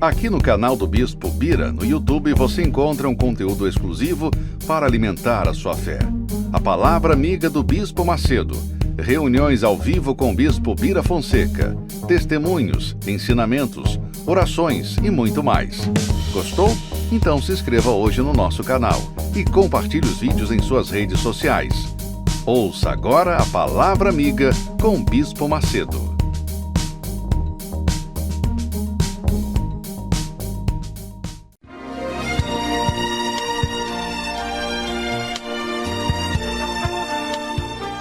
Aqui no canal do Bispo Bira, no YouTube, você encontra um conteúdo exclusivo para alimentar a sua fé. A Palavra Amiga do Bispo Macedo. Reuniões ao vivo com o Bispo Bira Fonseca. Testemunhos, ensinamentos, orações e muito mais. Gostou? Então se inscreva hoje no nosso canal e compartilhe os vídeos em suas redes sociais. Ouça agora a Palavra Amiga com o Bispo Macedo.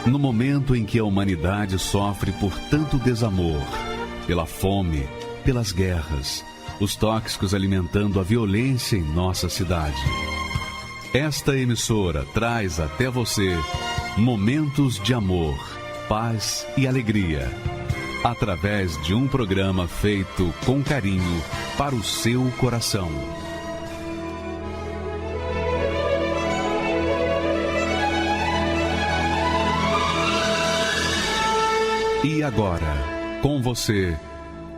No momento em que a humanidade sofre por tanto desamor, pela fome, pelas guerras, os tóxicos alimentando a violência em nossa cidade, esta emissora traz até você momentos de amor, paz e alegria, através de um programa feito com carinho para o seu coração. E agora, com você,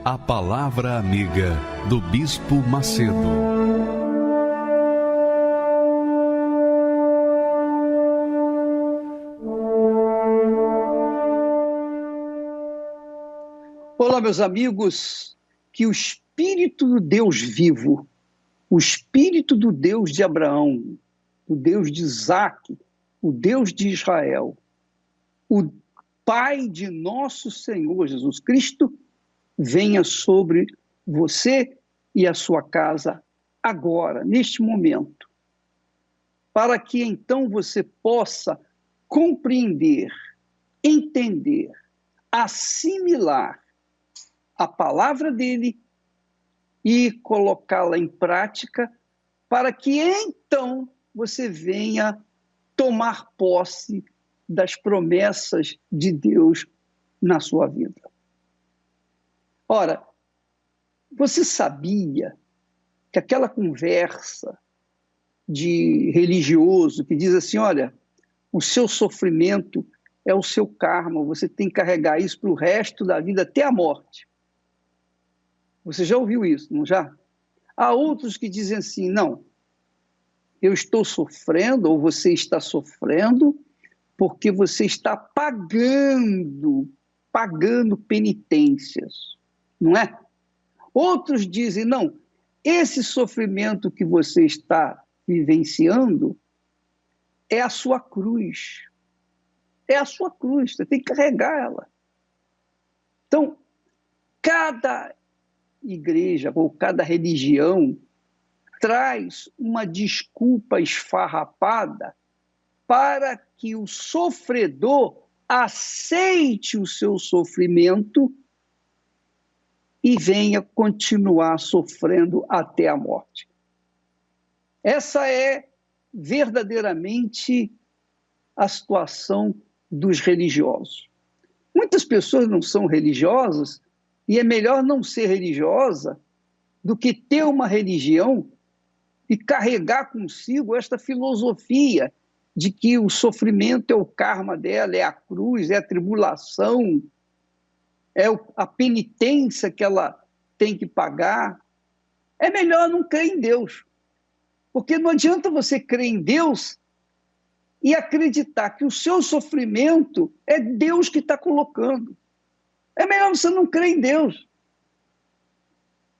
a Palavra Amiga do Bispo Macedo. Olá, meus amigos, que o Espírito do Deus vivo, o Espírito do Deus de Abraão, o Deus de Isaque, o Deus de Israel, o Pai de nosso Senhor Jesus Cristo, venha sobre você e a sua casa agora, neste momento, para que então você possa compreender, entender, assimilar a palavra dele e colocá-la em prática, para que então você venha tomar posse das promessas de Deus na sua vida. Ora, você sabia que aquela conversa de religioso que diz assim, olha, o seu sofrimento é o seu karma, você tem que carregar isso para o resto da vida até a morte. Você já ouviu isso, não já? Há outros que dizem assim, não, eu estou sofrendo, ou você está sofrendo, porque você está pagando penitências, não é? Outros dizem, não, esse sofrimento que você está vivenciando é a sua cruz. É a sua cruz, você tem que carregar ela. Então, cada igreja ou cada religião traz uma desculpa esfarrapada para que o sofredor aceite o seu sofrimento e venha continuar sofrendo até a morte. Essa é verdadeiramente a situação dos religiosos. Muitas pessoas não são religiosas e é melhor não ser religiosa do que ter uma religião e carregar consigo esta filosofia de que o sofrimento é o karma dela, é a cruz, é a tribulação, é a penitência que ela tem que pagar. É melhor não crer em Deus, porque não adianta você crer em Deus e acreditar que o seu sofrimento é Deus que está colocando. É melhor você não crer em Deus.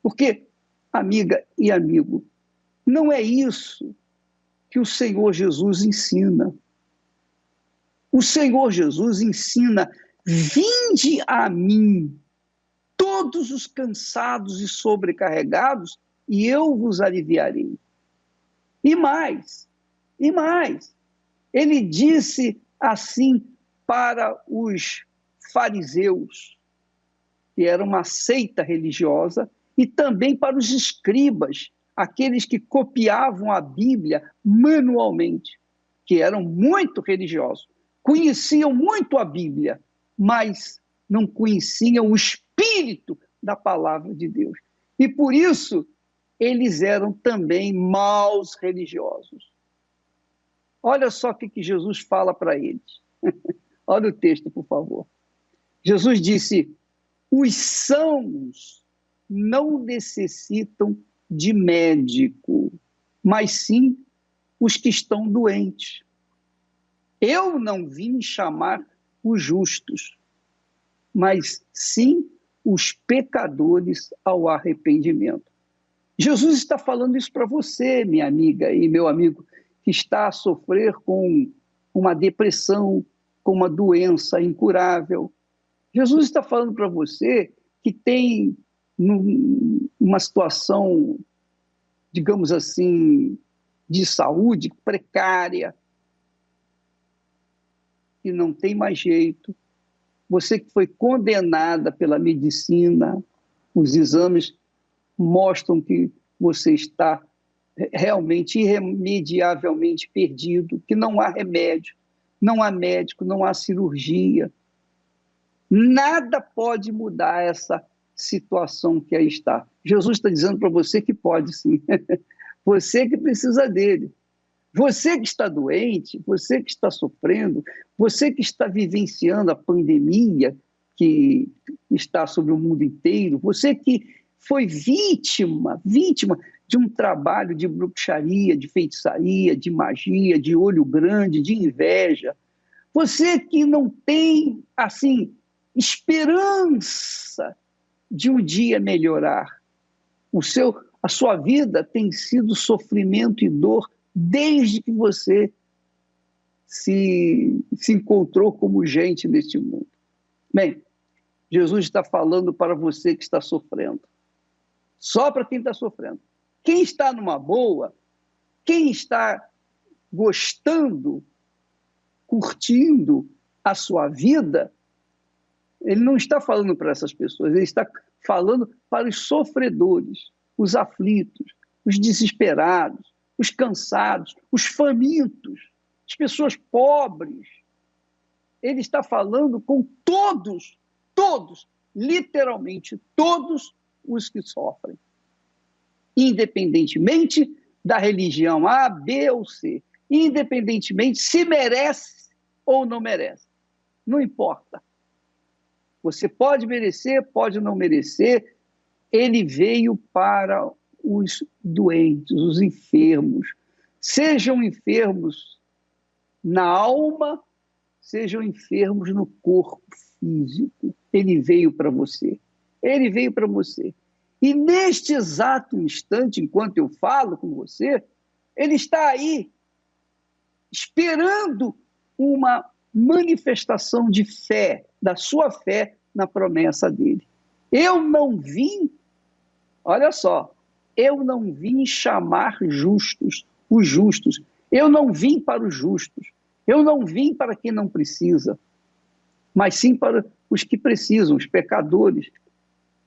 Porque, amiga e amigo, não é isso que o Senhor Jesus ensina. O Senhor Jesus ensina, vinde a mim, todos os cansados e sobrecarregados, e eu vos aliviarei. E mais, ele disse assim para os fariseus, que era uma seita religiosa, e também para os escribas, aqueles que copiavam a Bíblia manualmente, que eram muito religiosos, conheciam muito a Bíblia, mas não conheciam o espírito da palavra de Deus. E por isso, eles eram também maus religiosos. Olha só o que Jesus fala para eles. Olha o texto, por favor. Jesus disse, os sãos não necessitam de médico, mas sim os que estão doentes. Eu não vim chamar os justos, mas sim os pecadores ao arrependimento. Jesus está falando isso para você, minha amiga e meu amigo, que está a sofrer com uma depressão, com uma doença incurável. Jesus está falando para você que tem uma situação, digamos assim, de saúde precária, que não tem mais jeito. Você que foi condenada pela medicina, os exames mostram que você está realmente irremediavelmente perdido, que não há remédio, não há médico, não há cirurgia. Nada pode mudar essa situação que aí está. Jesus está dizendo para você que pode sim. Você que precisa dele. Você que está doente, você que está sofrendo, você que está vivenciando a pandemia que está sobre o mundo inteiro, você que foi vítima de um trabalho de bruxaria, de feitiçaria, de magia, de olho grande, de inveja. Você que não tem, assim, esperança de um dia melhorar. A sua vida tem sido sofrimento e dor desde que você se encontrou como gente neste mundo. Bem, Jesus está falando para você que está sofrendo. Só para quem está sofrendo. Quem está numa boa, quem está gostando, curtindo a sua vida, ele não está falando para essas pessoas, ele está falando para os sofredores, os aflitos, os desesperados, os cansados, os famintos, as pessoas pobres. Ele está falando com todos, literalmente todos os que sofrem, independentemente da religião A, B ou C, independentemente se merece ou não merece. Não importa. Você pode merecer, pode não merecer. Ele veio para os doentes, os enfermos. Sejam enfermos na alma, sejam enfermos no corpo físico. Ele veio para você. Ele veio para você. E neste exato instante, enquanto eu falo com você, ele está aí, esperando uma manifestação de fé, da sua fé na promessa dele. Eu não vim, olha só, eu não vim chamar justos, os justos. Eu não vim para os justos. Eu não vim para quem não precisa, mas sim para os que precisam, os pecadores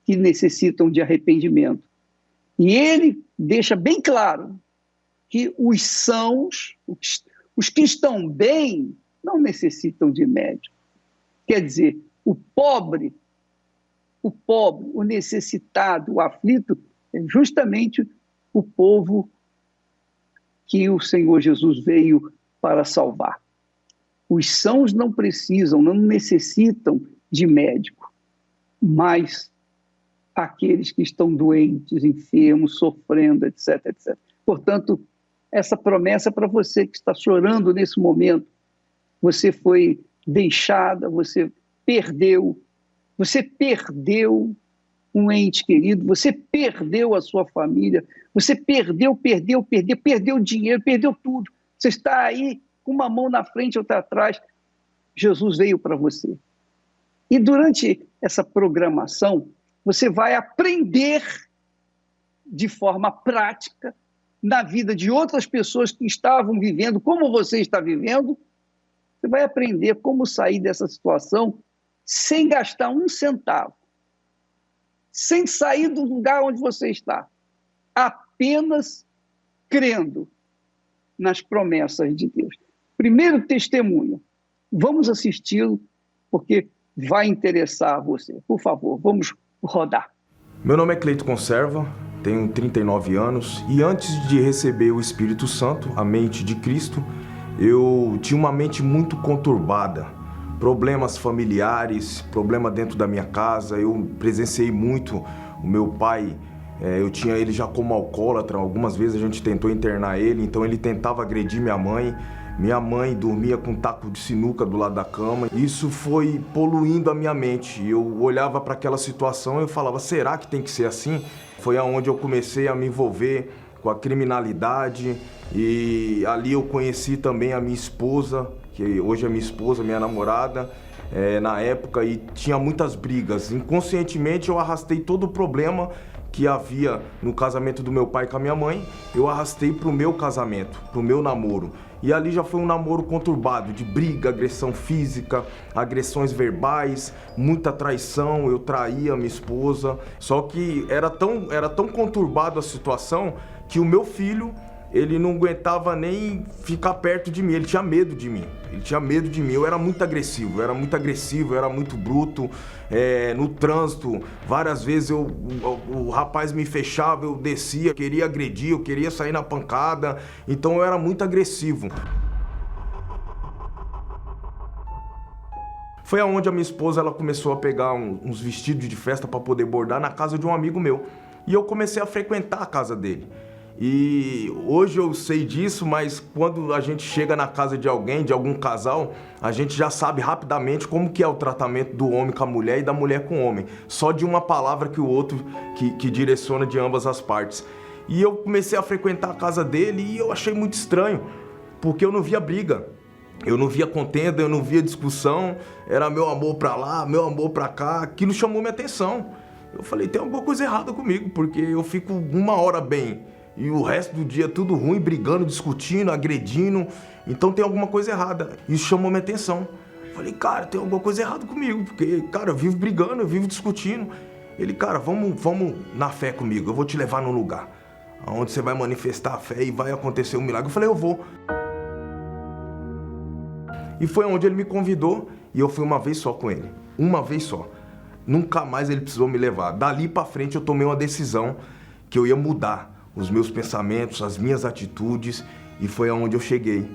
que necessitam de arrependimento. E ele deixa bem claro que os sãos, os que estão bem, não necessitam de médico. Quer dizer, o pobre, o necessitado, o aflito, é justamente o povo que o Senhor Jesus veio para salvar. Os sãos não precisam, não necessitam de médico, mas aqueles que estão doentes, enfermos, sofrendo, etc, etc. Portanto, essa promessa é para você que está chorando nesse momento. Você foi deixada, você perdeu um ente querido, você perdeu a sua família, você perdeu dinheiro, perdeu tudo. Você está aí com uma mão na frente e outra atrás. Jesus veio para você. E durante essa programação, você vai aprender de forma prática na vida de outras pessoas que estavam vivendo como você está vivendo. Você vai aprender como sair dessa situação sem gastar um centavo, sem sair do lugar onde você está, apenas crendo nas promessas de Deus. Primeiro testemunho, vamos assisti-lo, porque vai interessar a você. Por favor, vamos rodar. Meu nome é Cleito Conserva, tenho 39 anos e antes de receber o Espírito Santo, a mente de Cristo, eu tinha uma mente muito conturbada, problemas familiares, problema dentro da minha casa. Eu presenciei muito O meu pai, eu tinha ele já como alcoólatra, algumas vezes a gente tentou internar ele, então ele tentava agredir minha mãe. Minha mãe dormia com um taco de sinuca do lado da cama. Isso foi poluindo a minha mente. Eu olhava para aquela situação e eu falava, será que tem que ser assim? Foi aonde eu comecei a me envolver com a criminalidade e ali eu conheci também a minha esposa, que hoje é minha esposa, minha namorada, na época, e tinha muitas brigas. Inconscientemente eu arrastei todo o problema que havia no casamento do meu pai com a minha mãe, eu arrastei pro meu casamento, pro meu namoro. E ali já foi um namoro conturbado, de briga, agressão física, agressões verbais, muita traição, eu traía minha esposa. Só que era tão conturbado a situação que o meu filho, ele não aguentava nem ficar perto de mim, ele tinha medo de mim. Eu era muito agressivo, eu era muito bruto. No trânsito, várias vezes o rapaz me fechava, eu descia, queria agredir, eu queria sair na pancada, então eu era muito agressivo. Foi aonde a minha esposa ela começou a pegar uns vestidos de festa para poder bordar na casa de um amigo meu. E eu comecei a frequentar a casa dele. E hoje eu sei disso, mas quando a gente chega na casa de alguém, de algum casal, a gente já sabe rapidamente como que é o tratamento do homem com a mulher e da mulher com o homem. Só de uma palavra que o outro que direciona de ambas as partes. E eu comecei a frequentar a casa dele e eu achei muito estranho, porque eu não via briga. Eu não via contenda, eu não via discussão, era meu amor pra lá, meu amor pra cá, aquilo chamou minha atenção. Eu falei, tem alguma coisa errada comigo, porque eu fico uma hora bem e o resto do dia tudo ruim, brigando, discutindo, agredindo, então tem alguma coisa errada. Isso chamou minha atenção. Falei, cara, tem alguma coisa errada comigo, porque, cara, eu vivo brigando, eu vivo discutindo. Ele, cara, vamos na fé comigo, eu vou te levar num lugar onde você vai manifestar a fé e vai acontecer um milagre. Eu falei, eu vou. E foi onde ele me convidou e eu fui uma vez só com ele. Uma vez só. Nunca mais ele precisou me levar. Dali pra frente eu tomei uma decisão que eu ia mudar os meus pensamentos, as minhas atitudes, e foi aonde eu cheguei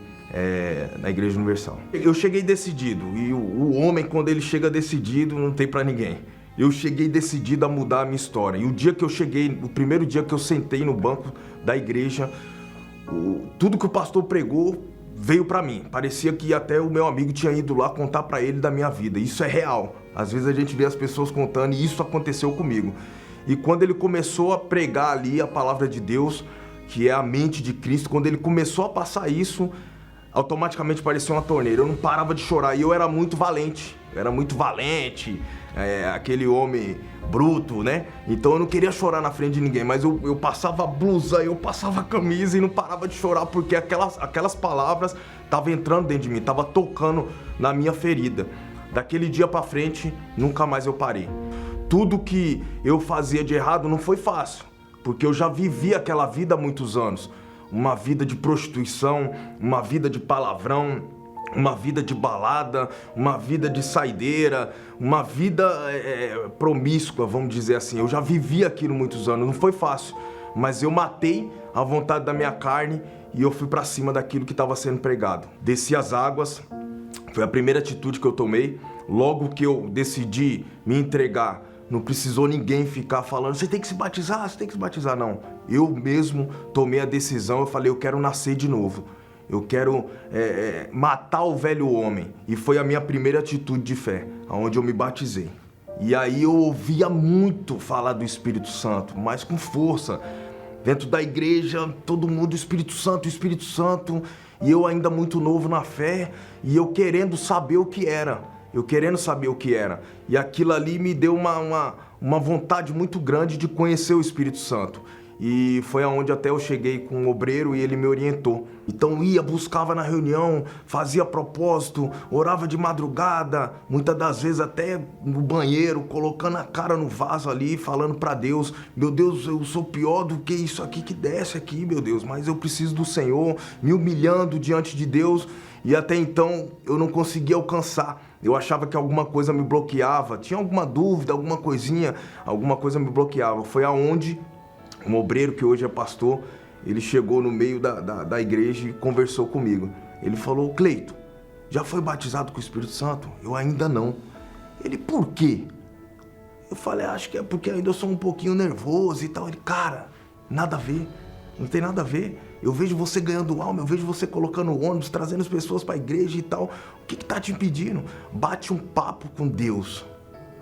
na Igreja Universal. Eu cheguei decidido, e o homem, quando ele chega decidido, não tem pra ninguém. Eu cheguei decidido a mudar a minha história. E o dia que eu cheguei, o primeiro dia que eu sentei no banco da igreja, tudo que o pastor pregou veio pra mim. Parecia que até o meu amigo tinha ido lá contar pra ele da minha vida. Isso é real. Às vezes a gente vê as pessoas contando e isso aconteceu comigo. E quando ele começou a pregar ali a palavra de Deus, que é a mente de Cristo, quando ele começou a passar isso, automaticamente parecia uma torneira. Eu não parava de chorar e eu era muito valente. Aquele homem bruto, né? Então eu não queria chorar na frente de ninguém, mas eu passava a blusa, eu passava a camisa e não parava de chorar porque aquelas palavras estavam entrando dentro de mim, estavam tocando na minha ferida. Daquele dia pra frente, nunca mais eu parei. Tudo que eu fazia de errado não foi fácil, porque eu já vivi aquela vida há muitos anos. Uma vida de prostituição, uma vida de palavrão, uma vida de balada, uma vida de saideira, uma vida promíscua, vamos dizer assim. Eu já vivi aquilo muitos anos, não foi fácil, mas eu matei a vontade da minha carne e eu fui pra cima daquilo que estava sendo pregado. Desci as águas, foi a primeira atitude que eu tomei. Logo que eu decidi me entregar, não precisou ninguém ficar falando, você tem que se batizar, não. Eu mesmo tomei a decisão, eu falei, eu quero nascer de novo. Eu quero matar o velho homem. E foi a minha primeira atitude de fé, onde eu me batizei. E aí eu ouvia muito falar do Espírito Santo, mas com força. Dentro da igreja, todo mundo, Espírito Santo. E eu ainda muito novo na fé, e eu querendo saber o que era. E aquilo ali me deu uma vontade muito grande de conhecer o Espírito Santo. E foi aonde até eu cheguei com um obreiro e ele me orientou. Então buscava na reunião, fazia propósito, orava de madrugada, muitas das vezes até no banheiro, colocando a cara no vaso ali, falando pra Deus, meu Deus, eu sou pior do que isso aqui que desce aqui, meu Deus, mas eu preciso do Senhor, me humilhando diante de Deus. E até então eu não conseguia alcançar. Eu achava que alguma coisa me bloqueava, tinha alguma dúvida, alguma coisa me bloqueava. Foi aonde um obreiro que hoje é pastor, ele chegou no meio da igreja e conversou comigo. Ele falou, Cleito, já foi batizado com o Espírito Santo? Eu ainda não. Ele, por quê? Eu falei, acho que é porque ainda eu sou um pouquinho nervoso e tal. Ele, cara, nada a ver, não tem nada a ver. Eu vejo você ganhando alma, eu vejo você colocando ônibus, trazendo as pessoas para a igreja e tal. O que tá te impedindo? Bate um papo com Deus.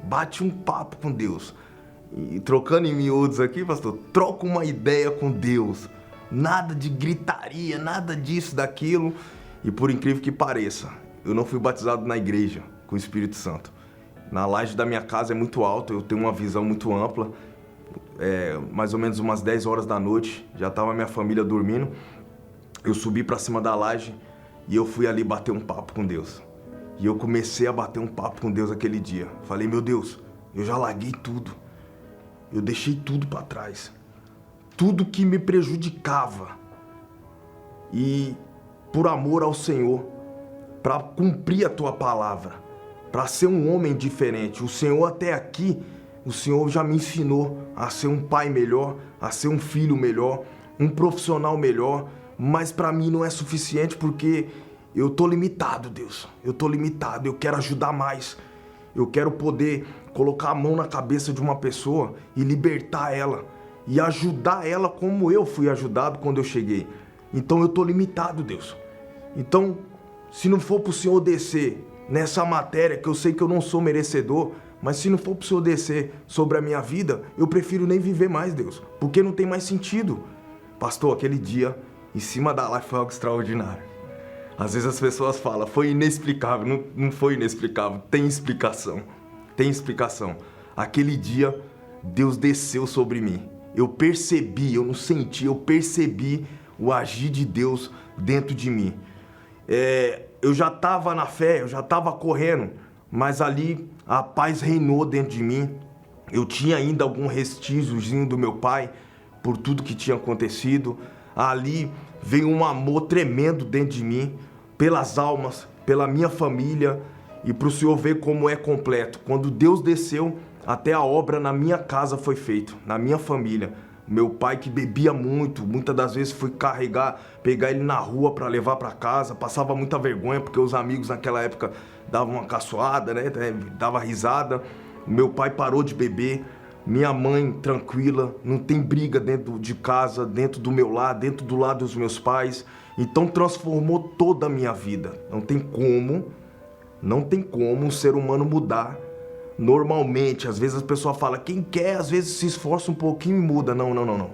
Bate um papo com Deus. E trocando em miúdos aqui, pastor, troca uma ideia com Deus. Nada de gritaria, nada disso, daquilo. E por incrível que pareça, eu não fui batizado na igreja com o Espírito Santo. Na laje da minha casa é muito alto, eu tenho uma visão muito ampla. Mais ou menos umas 10 horas da noite, já estava minha família dormindo. Eu subi para cima da laje e eu fui ali bater um papo com Deus. E eu comecei a bater um papo com Deus aquele dia. Falei, meu Deus, eu já larguei tudo. Eu deixei tudo para trás. Tudo que me prejudicava. E por amor ao Senhor, para cumprir a tua palavra, para ser um homem diferente. O Senhor até aqui, o Senhor já me ensinou a ser um pai melhor, a ser um filho melhor, um profissional melhor, mas para mim não é suficiente porque eu tô limitado, Deus. Eu tô limitado, eu quero ajudar mais. Eu quero poder colocar a mão na cabeça de uma pessoa e libertar ela e ajudar ela como eu fui ajudado quando eu cheguei. Então eu tô limitado, Deus. Então, se não for pro Senhor descer nessa matéria, que eu sei que eu não sou merecedor, mas se não for pro Senhor descer sobre a minha vida, eu prefiro nem viver mais, Deus, porque não tem mais sentido. Pastor, aquele dia, em cima da live foi algo extraordinário. Às vezes as pessoas falam, foi inexplicável. Não foi inexplicável, tem explicação. Tem explicação. Aquele dia, Deus desceu sobre mim. Eu percebi, eu não senti, eu percebi o agir de Deus dentro de mim. Eu já estava na fé, eu já estava correndo, mas ali a paz reinou dentro de mim. Eu tinha ainda algum restígiozinho do meu pai, por tudo que tinha acontecido. Ali veio um amor tremendo dentro de mim, pelas almas, pela minha família, e para o Senhor ver como é completo. Quando Deus desceu, até a obra na minha casa foi feita, na minha família. Meu pai, que bebia muito, muitas das vezes fui pegar ele na rua para levar para casa, passava muita vergonha, porque os amigos naquela época davam uma caçoada, né? Dava risada. Meu pai parou de beber, minha mãe tranquila, não tem briga dentro de casa, dentro do meu lar, dentro do lado dos meus pais. Então transformou toda a minha vida. Não tem como um ser humano mudar. Normalmente, às vezes a pessoa fala, quem quer, às vezes se esforça um pouquinho e muda. Não.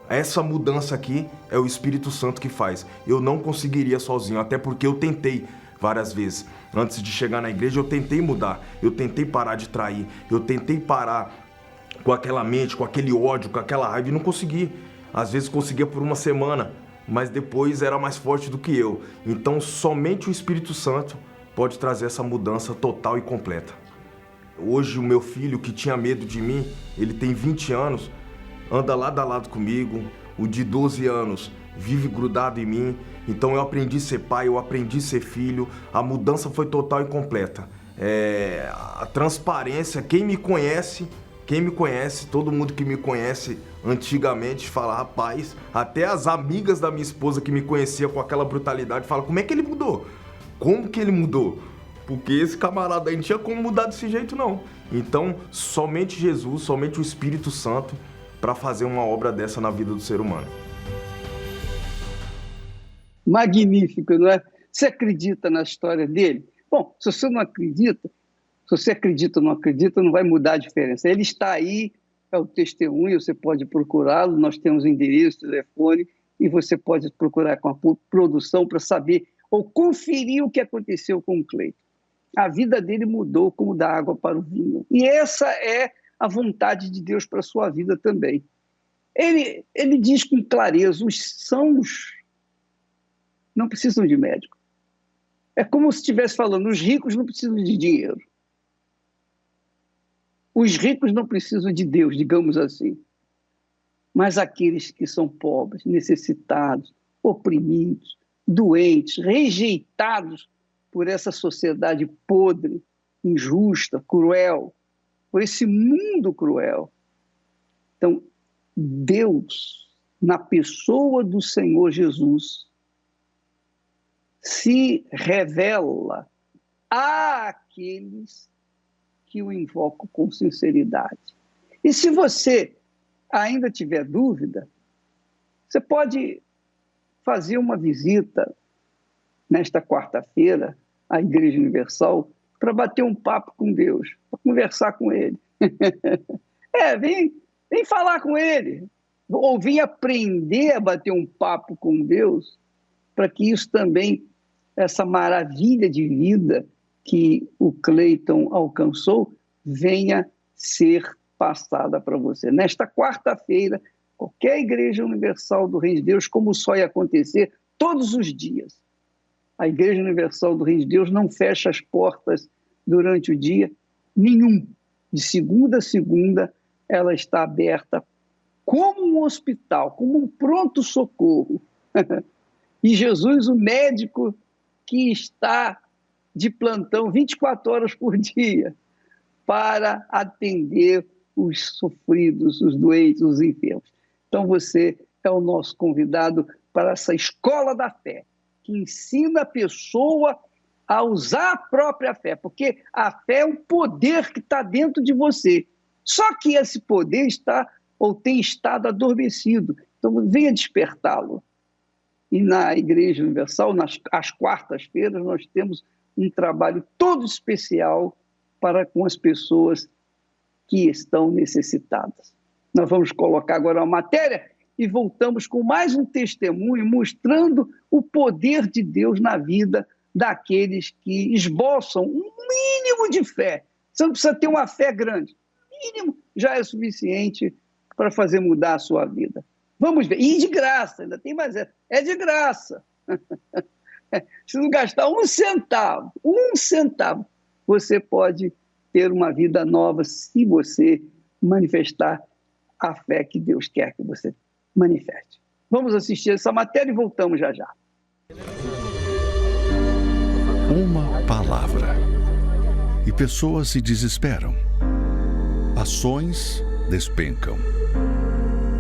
Essa mudança aqui é o Espírito Santo que faz. Eu não conseguiria sozinho, até porque eu tentei várias vezes. Antes de chegar na igreja, eu tentei mudar. Eu tentei parar de trair. Eu tentei parar com aquela mente, com aquele ódio, com aquela raiva e não consegui. Às vezes conseguia por uma semana, mas depois era mais forte do que eu. Então, somente o Espírito Santo pode trazer essa mudança total e completa. Hoje o meu filho, que tinha medo de mim, ele tem 20 anos, anda lado a lado comigo. O de 12 anos vive grudado em mim. Então eu aprendi a ser pai, eu aprendi a ser filho. A mudança foi total e completa. A transparência, quem me conhece, todo mundo que me conhece antigamente fala, rapaz, até as amigas da minha esposa que me conhecia com aquela brutalidade falam, como é que ele mudou? Como que ele mudou? Porque esse camarada aí não tinha como mudar desse jeito, não. Então, somente Jesus, somente o Espírito Santo para fazer uma obra dessa na vida do ser humano. Magnífico, não é? Você acredita na história dele? Bom, se você não acredita, se você acredita ou não acredita, não vai mudar a diferença. Ele está aí, é o testemunho, você pode procurá-lo, nós temos endereço, telefone, e você pode procurar com a produção para saber ou conferir o que aconteceu com o Cleiton. A vida dele mudou como da água para o vinho. E essa é a vontade de Deus para a sua vida também. Ele diz com clareza, os sãos não precisam de médico. É como se estivesse falando, os ricos não precisam de dinheiro. Os ricos não precisam de Deus, digamos assim. Mas aqueles que são pobres, necessitados, oprimidos, doentes, rejeitados por essa sociedade podre, injusta, cruel, por esse mundo cruel. Então, Deus, na pessoa do Senhor Jesus, se revela àqueles que o invoco com sinceridade. E se você ainda tiver dúvida, você pode fazer uma visita nesta quarta-feira à Igreja Universal para bater um papo com Deus, para conversar com Ele. Vem falar com Ele, ou vem aprender a bater um papo com Deus, para que isso também, essa maravilha de vida que o Cleiton alcançou, venha ser passada para você. Nesta quarta-feira, qualquer Igreja Universal do Reino de Deus, como só ia acontecer todos os dias. A Igreja Universal do Reino de Deus não fecha as portas durante o dia nenhum. De segunda a segunda, ela está aberta como um hospital, como um pronto-socorro. E Jesus, o médico que está de plantão 24 horas por dia para atender os sofridos, os doentes, os enfermos. Então você é o nosso convidado para essa escola da fé, que ensina a pessoa a usar a própria fé, porque a fé é um poder que está dentro de você. Só que esse poder está ou tem estado adormecido. Então venha despertá-lo. E na Igreja Universal, às quartas-feiras, nós temos um trabalho todo especial para com as pessoas que estão necessitadas. Nós vamos colocar agora uma matéria e voltamos com mais um testemunho mostrando o poder de Deus na vida daqueles que esboçam um mínimo de fé. Você não precisa ter uma fé grande. Mínimo já é suficiente para fazer mudar a sua vida. Vamos ver. E de graça, ainda tem mais. É de graça. Se não gastar um centavo, você pode ter uma vida nova se você manifestar a fé que Deus quer que você manifeste. Vamos assistir essa matéria e voltamos já já. Uma palavra. E pessoas se desesperam. Ações despencam.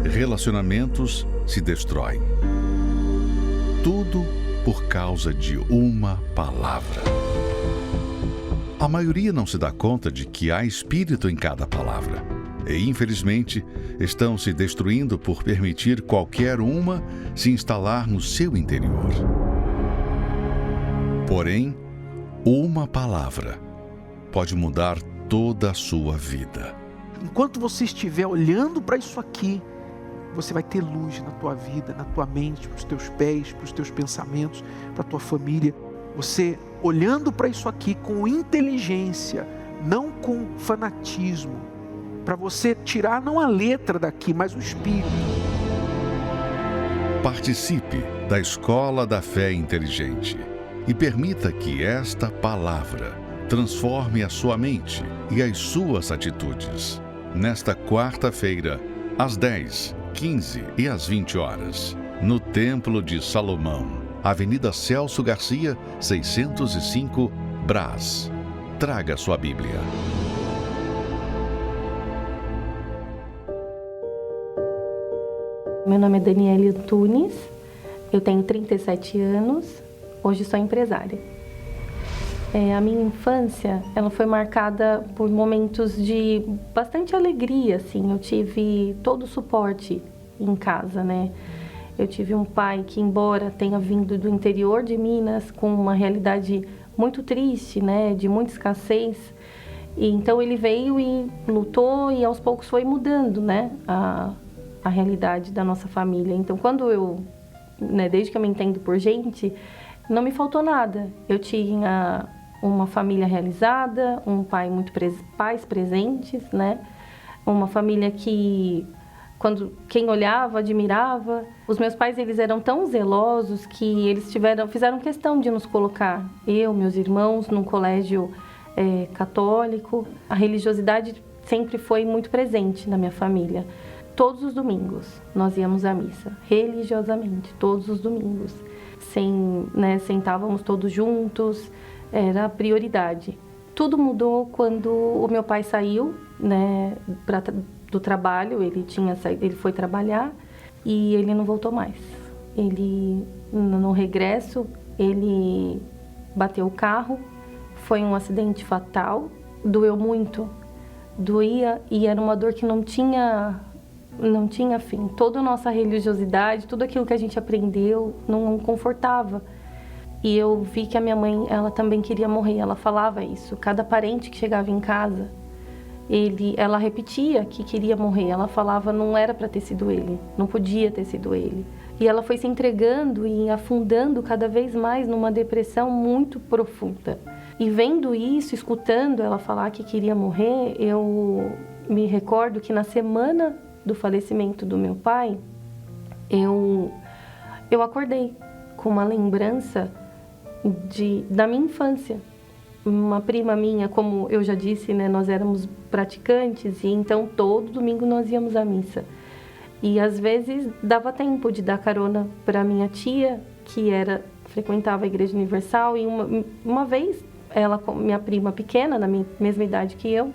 Relacionamentos se destroem. Tudo por causa de uma palavra. A maioria não se dá conta de que há espírito em cada palavra. E, infelizmente, estão se destruindo por permitir qualquer uma se instalar no seu interior. Porém, uma palavra pode mudar toda a sua vida. Enquanto você estiver olhando para isso aqui, você vai ter luz na tua vida, na tua mente, para os teus pés, para os teus pensamentos, para a tua família. Você olhando para isso aqui com inteligência, não com fanatismo, para você tirar não a letra daqui, mas o espírito. Participe da Escola da Fé Inteligente e permita que esta palavra transforme a sua mente e as suas atitudes. Nesta quarta-feira, às 10, 15 e às 20 horas, no Templo de Salomão, Avenida Celso Garcia, 605, Brás. Traga sua Bíblia. Meu nome é Daniele Antunes, eu tenho 37 anos, hoje sou empresária. A minha infância, ela foi marcada por momentos de bastante alegria, assim. Eu tive todo o suporte em casa, né? Eu tive um pai que, embora tenha vindo do interior de Minas, com uma realidade muito triste, né? De muita escassez. E então ele veio e lutou e aos poucos foi mudando, né? A realidade da nossa família. Então, quando eu, né, desde que eu me entendo por gente, não me faltou nada. Eu tinha uma família realizada, um pai pais presentes, né? Uma família que, quem olhava, admirava. Os meus pais, eles eram tão zelosos que eles fizeram questão de nos colocar, eu, meus irmãos, num colégio católico. A religiosidade sempre foi muito presente na minha família. Todos os domingos nós íamos à missa, religiosamente, todos os domingos. Sentávamos todos juntos, era a prioridade. Tudo mudou quando o meu pai saiu, né, do trabalho, ele foi trabalhar e ele não voltou mais. Ele, no regresso, ele bateu o carro, foi um acidente fatal doeu muito, doía, e era uma dor que não tinha fim. Toda a nossa religiosidade, tudo aquilo que a gente aprendeu, não confortava. E eu vi que a minha mãe, ela também queria morrer, ela falava isso. Cada parente que chegava em casa, ela repetia que queria morrer. Ela falava, não era para ter sido ele, não podia ter sido ele. E ela foi se entregando e afundando cada vez mais numa depressão muito profunda. E vendo isso, escutando ela falar que queria morrer, eu me recordo que na semana do falecimento do meu pai, eu acordei com uma lembrança da minha infância. Uma prima minha, como eu já disse, né, nós éramos praticantes, e então todo domingo nós íamos à missa. E às vezes dava tempo de dar carona para minha tia, que frequentava a Igreja Universal, e uma vez ela, minha prima pequena, na mesma idade que eu,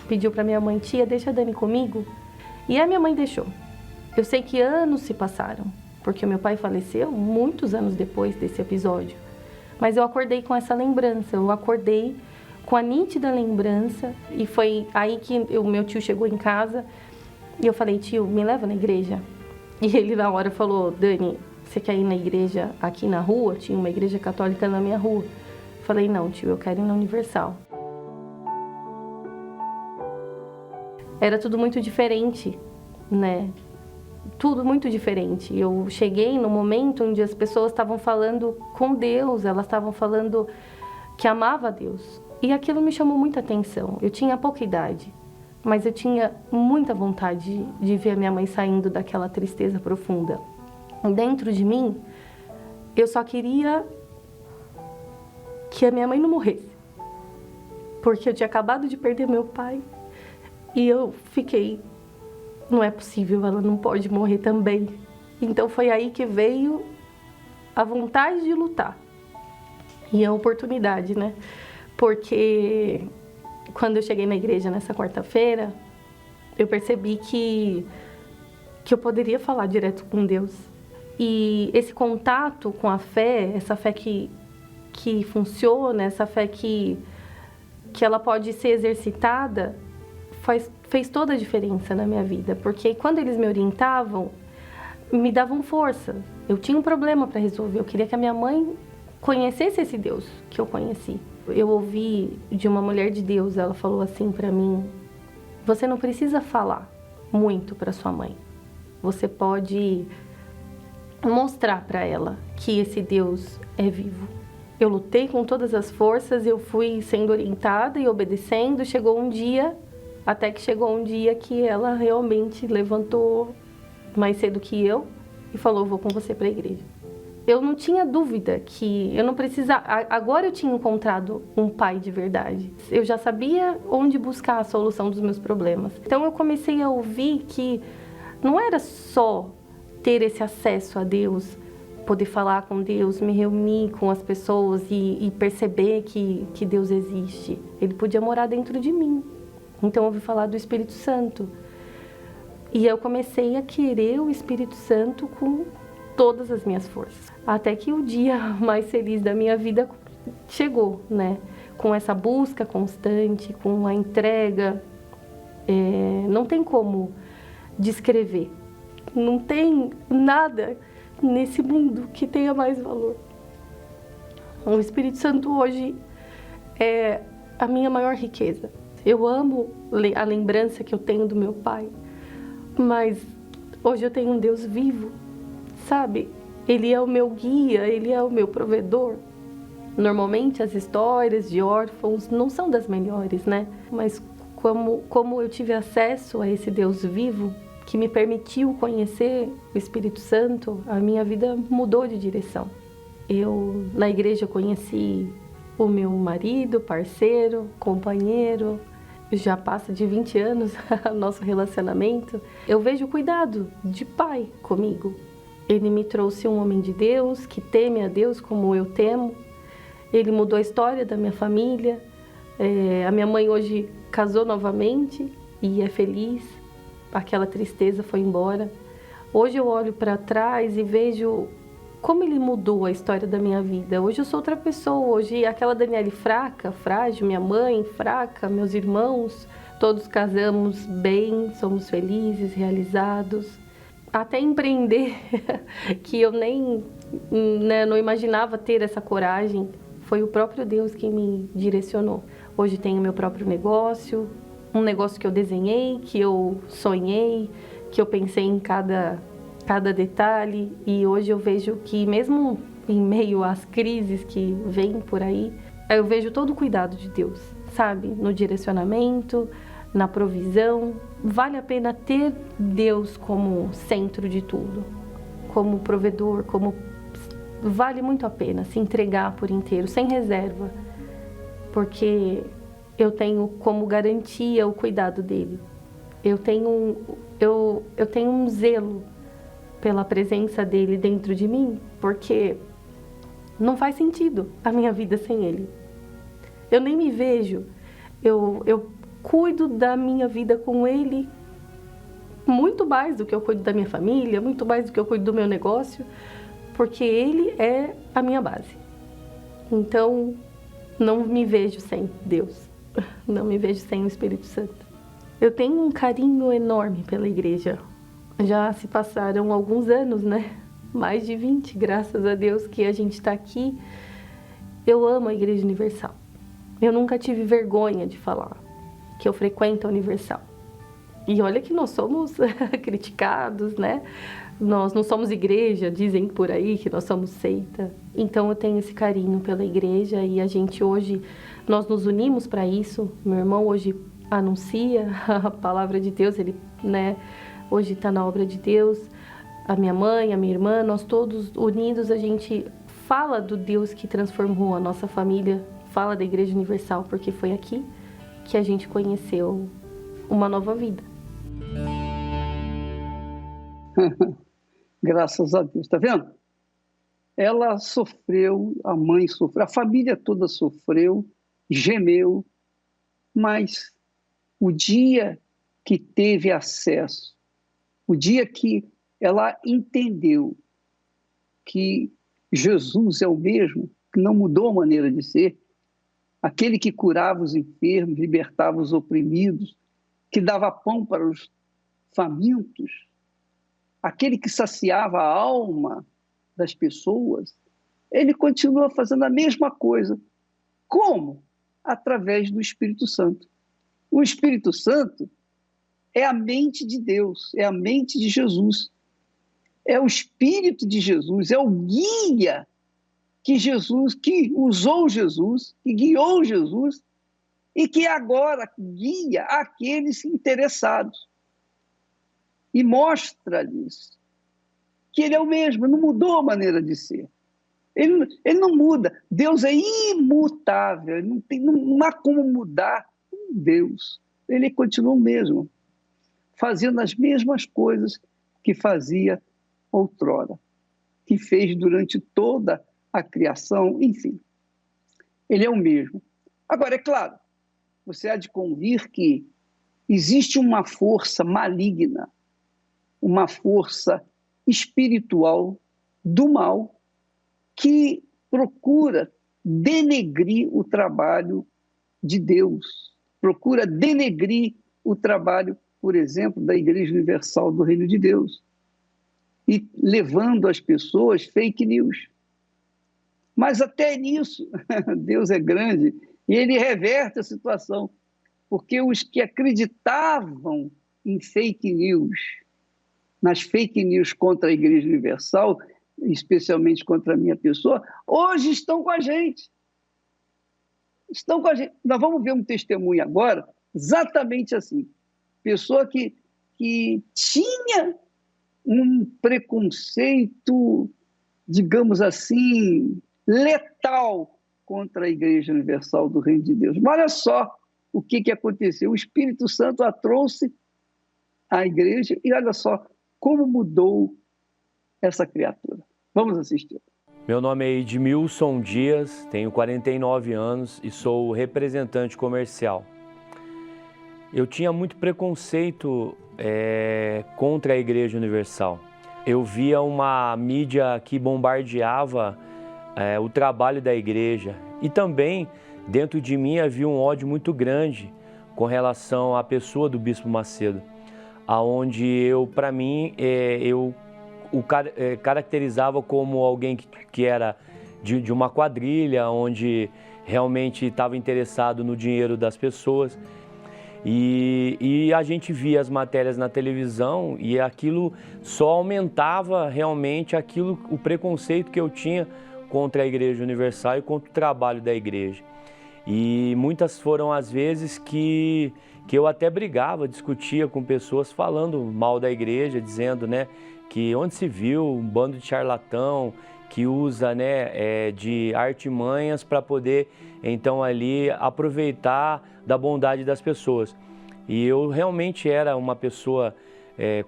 pediu para minha mãe: tia, deixa a Dani comigo. E a minha mãe deixou. Eu sei que anos se passaram, porque meu pai faleceu muitos anos depois desse episódio. Mas eu acordei com essa lembrança, eu acordei com a nítida lembrança, e foi aí que o meu tio chegou em casa, e eu falei: tio, me leva na igreja. E ele na hora falou: Dani, você quer ir na igreja aqui na rua? Tinha uma igreja católica na minha rua. Eu falei: não, tio, eu quero ir na Universal. Era tudo muito diferente, né? Tudo muito diferente. Eu cheguei no momento onde as pessoas estavam falando com Deus, elas estavam falando que amava a Deus. E aquilo me chamou muita atenção. Eu tinha pouca idade, mas eu tinha muita vontade de ver a minha mãe saindo daquela tristeza profunda. Dentro de mim, eu só queria que a minha mãe não morresse, porque eu tinha acabado de perder meu pai. E eu fiquei, não é possível, ela não pode morrer também. Então foi aí que veio a vontade de lutar e a oportunidade, né? Porque quando eu cheguei na igreja nessa quarta-feira, eu percebi que eu poderia falar direto com Deus. E esse contato com a fé, essa fé que funciona, essa fé que ela pode ser exercitada, fez toda a diferença na minha vida. Porque quando eles me orientavam, me davam força. Eu tinha um problema para resolver, eu queria que a minha mãe conhecesse esse Deus que eu conheci. Eu ouvi de uma mulher de Deus, ela falou assim para mim: você não precisa falar muito para sua mãe. Você pode mostrar para ela que esse Deus é vivo. Eu lutei com todas as forças, eu fui sendo orientada e obedecendo. Até que chegou um dia que ela realmente levantou mais cedo que eu e falou: vou com você para a igreja. Eu não tinha dúvida que eu não precisava. Agora eu tinha encontrado um pai de verdade. Eu já sabia onde buscar a solução dos meus problemas. Então eu comecei a ouvir que não era só ter esse acesso a Deus, poder falar com Deus, me reunir com as pessoas e perceber que Deus existe. Ele podia morar dentro de mim. Então eu ouvi falar do Espírito Santo. E eu comecei a querer o Espírito Santo com todas as minhas forças. Até que o dia mais feliz da minha vida chegou, né? Com essa busca constante, com a entrega. Não tem como descrever. Não tem nada nesse mundo que tenha mais valor. O Espírito Santo hoje é a minha maior riqueza. Eu amo a lembrança que eu tenho do meu pai, mas hoje eu tenho um Deus vivo, sabe? Ele é o meu guia, ele é o meu provedor. Normalmente as histórias de órfãos não são das melhores, né? Mas como eu tive acesso a esse Deus vivo, que me permitiu conhecer o Espírito Santo, a minha vida mudou de direção. Eu, na igreja, conheci o meu marido, parceiro, companheiro. Já passa de 20 anos o nosso relacionamento. Eu vejo o cuidado de pai comigo. Ele me trouxe um homem de Deus, que teme a Deus como eu temo. Ele mudou a história da minha família. A minha mãe hoje casou novamente e é feliz. Aquela tristeza foi embora. Hoje eu olho para trás e vejo como ele mudou a história da minha vida. Hoje eu sou outra pessoa, hoje aquela Daniele fraca, frágil, minha mãe fraca, meus irmãos, todos casamos bem, somos felizes, realizados. Até empreender, que eu nem não imaginava ter essa coragem, foi o próprio Deus que me direcionou. Hoje tenho meu próprio negócio, um negócio que eu desenhei, que eu sonhei, que eu pensei em cada detalhe, e hoje eu vejo que mesmo em meio às crises que vêm por aí, eu vejo todo o cuidado de Deus, sabe? No direcionamento, na provisão. Vale a pena ter Deus como centro de tudo, como provedor, vale muito a pena se entregar por inteiro, sem reserva, porque eu tenho como garantia o cuidado dele. Eu tenho um zelo pela presença dele dentro de mim, porque não faz sentido a minha vida sem ele. Eu nem me vejo, eu cuido da minha vida com ele muito mais do que eu cuido da minha família, muito mais do que eu cuido do meu negócio, porque ele é a minha base. Então, não me vejo sem Deus, não me vejo sem o Espírito Santo. Eu tenho um carinho enorme pela igreja. Já se passaram alguns anos, né? Mais de 20, graças a Deus que a gente está aqui. Eu amo a Igreja Universal. Eu nunca tive vergonha de falar que eu frequento a Universal. E olha que nós somos criticados, né? Nós não somos igreja, dizem por aí que nós somos seita. Então eu tenho esse carinho pela igreja e a gente hoje, nós nos unimos para isso. Meu irmão hoje anuncia a palavra de Deus, ele, né, hoje está na obra de Deus. A minha mãe, a minha irmã, nós todos unidos, a gente fala do Deus que transformou a nossa família, fala da Igreja Universal, porque foi aqui que a gente conheceu uma nova vida. Graças a Deus, tá vendo? Ela sofreu, a mãe sofreu, a família toda sofreu, gemeu, mas o dia que teve acesso, o dia que ela entendeu que Jesus é o mesmo, que não mudou a maneira de ser, aquele que curava os enfermos, libertava os oprimidos, que dava pão para os famintos, aquele que saciava a alma das pessoas, ele continua fazendo a mesma coisa. Como? Através do Espírito Santo. O Espírito Santo é a mente de Deus, é a mente de Jesus. É o Espírito de Jesus, é o guia que usou Jesus, que guiou Jesus e que agora guia aqueles interessados. E mostra-lhes que ele é o mesmo, não mudou a maneira de ser. Ele não muda. Deus é imutável, não há como mudar Deus. Ele continua o mesmo, fazendo as mesmas coisas que fazia outrora, que fez durante toda a criação, enfim. Ele é o mesmo. Agora, é claro, você há de convir que existe uma força maligna, uma força espiritual do mal que procura denegrir o trabalho de Deus, procura denegrir o trabalho, por exemplo, da Igreja Universal do Reino de Deus, e levando às pessoas fake news. Mas até nisso, Deus é grande e ele reverte a situação, porque os que acreditavam em fake news, nas fake news contra a Igreja Universal, especialmente contra a minha pessoa, hoje estão com a gente. Estão com a gente. Nós vamos ver um testemunho agora, exatamente assim. Pessoa que tinha um preconceito, digamos assim, letal contra a Igreja Universal do Reino de Deus. Mas olha só o que aconteceu. O Espírito Santo a trouxe à igreja e olha só como mudou essa criatura. Vamos assistir. Meu nome é Edmilson Dias, tenho 49 anos e sou representante comercial. Eu tinha muito preconceito contra a Igreja Universal. eu via uma mídia que bombardeava o trabalho da igreja. E também, dentro de mim, havia um ódio muito grande com relação à pessoa do Bispo Macedo, aonde eu, para mim, eu o caracterizava como alguém que era de uma quadrilha, onde realmente estava interessado no dinheiro das pessoas. E a gente via as matérias na televisão e aquilo só aumentava realmente o preconceito que eu tinha contra a Igreja Universal e contra o trabalho da igreja. E muitas foram as vezes que eu até brigava, discutia com pessoas falando mal da igreja, dizendo, né, que onde se viu um bando de charlatão que usa, né, de artimanhas para poder então ali aproveitar da bondade das pessoas. E eu realmente era uma pessoa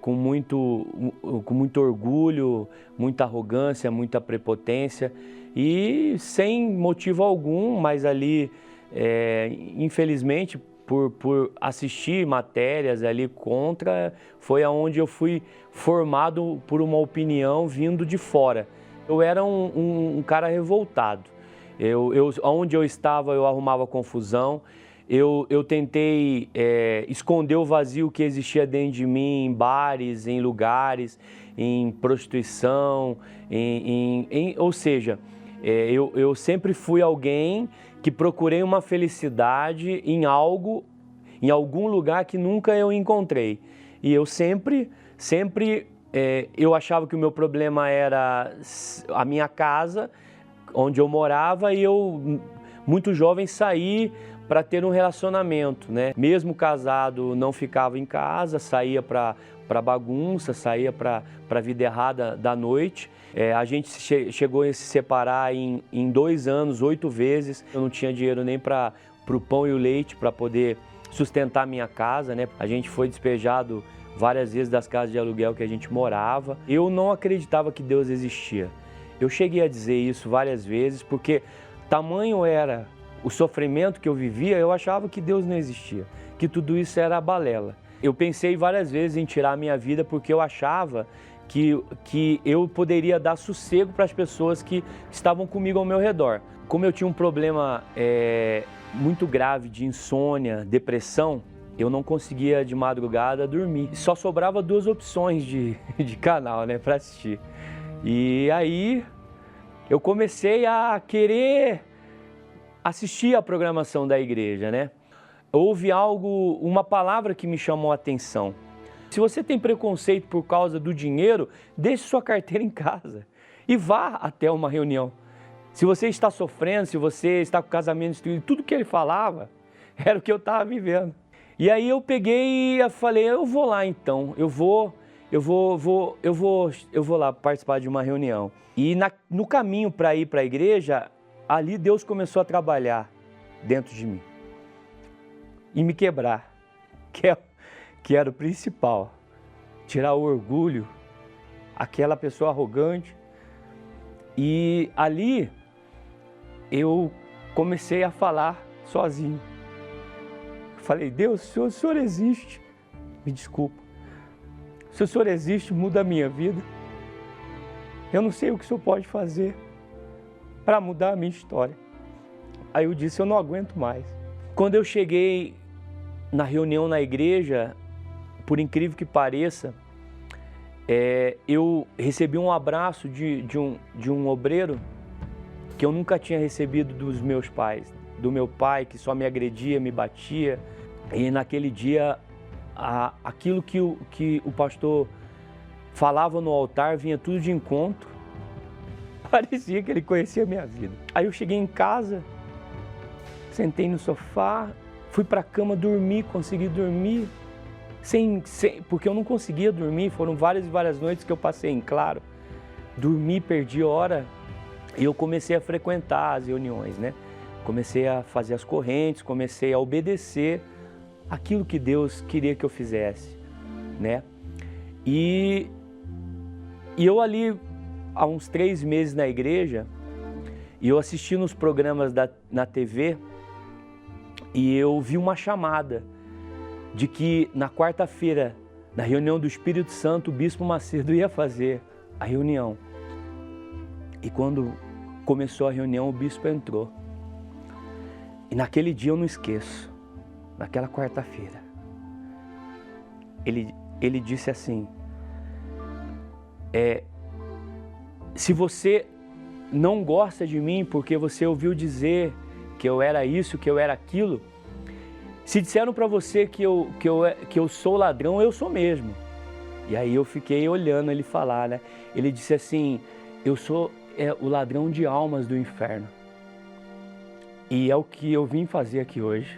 com muito orgulho, muita arrogância, muita prepotência e sem motivo algum, mas ali, infelizmente, por assistir matérias ali contra, foi aonde eu fui formado por uma opinião vindo de fora. Eu era um cara revoltado. Onde eu estava, eu arrumava confusão. Eu tentei esconder o vazio que existia dentro de mim em bares, em lugares, em prostituição, ou seja, eu sempre fui alguém que procurei uma felicidade em algum lugar que nunca eu encontrei. E eu sempre eu achava que o meu problema era a minha casa, onde eu morava, e eu, muito jovem, saí para ter um relacionamento, né? Mesmo casado, não ficava em casa, saía para bagunça, saía para a vida errada da noite. A gente chegou a se separar em 2 anos, 8 vezes. Eu não tinha dinheiro nem para o pão e o leite para poder sustentar minha casa, né? A gente foi despejado várias vezes das casas de aluguel que a gente morava. Eu não acreditava que Deus existia. Eu cheguei a dizer isso várias vezes, porque tamanho era o sofrimento que eu vivia, eu achava que Deus não existia, que tudo isso era balela. Eu pensei várias vezes em tirar a minha vida porque eu achava que eu poderia dar sossego para as pessoas que estavam comigo ao meu redor. Como eu tinha um problema muito grave de insônia, depressão, eu não conseguia de madrugada dormir. Só sobrava 2 opções de canal, né, para assistir. E aí eu comecei a querer assistir a programação da igreja, né? Houve uma palavra que me chamou a atenção. Se você tem preconceito por causa do dinheiro, deixe sua carteira em casa e vá até uma reunião. Se você está sofrendo, se você está com casamento destruído, tudo que ele falava era o que eu estava vivendo. E aí eu peguei e falei, eu vou lá então, eu vou lá participar de uma reunião. E no caminho para ir para a igreja, ali Deus começou a trabalhar dentro de mim e me quebrar, que era o principal, tirar o orgulho, aquela pessoa arrogante. E ali eu comecei a falar sozinho. Falei, Deus, se o Senhor existe, me desculpa. Se o Senhor existe, muda a minha vida. Eu não sei o que o Senhor pode fazer para mudar a minha história. Aí eu disse, eu não aguento mais. Quando eu cheguei na reunião na igreja, por incrível que pareça, eu recebi um abraço de um obreiro que eu nunca tinha recebido dos meus pais. Do meu pai, que só me agredia, me batia. E naquele dia, aquilo que o pastor falava no altar vinha tudo de encontro. Parecia que ele conhecia a minha vida. Aí eu cheguei em casa, sentei no sofá, fui para a cama dormir, consegui dormir, porque eu não conseguia dormir, foram várias e várias noites que eu passei em claro. Dormi, perdi hora e eu comecei a frequentar as reuniões, né? Comecei a fazer as correntes, comecei a obedecer aquilo que Deus queria que eu fizesse, né? E eu ali, há uns 3 meses na igreja, e eu assisti nos programas na TV, e eu vi uma chamada de que na quarta-feira Na reunião do Espírito Santo, o Bispo Macedo ia fazer a reunião. E quando começou a reunião, o Bispo entrou. E naquele dia eu não esqueço, naquela quarta-feira, ele disse assim, se você não gosta de mim porque você ouviu dizer que eu era isso, que eu era aquilo, se disseram para você que eu sou ladrão, eu sou mesmo. E aí eu fiquei olhando ele falar, né? Ele disse assim, eu sou o ladrão de almas do inferno. E é o que eu vim fazer aqui hoje.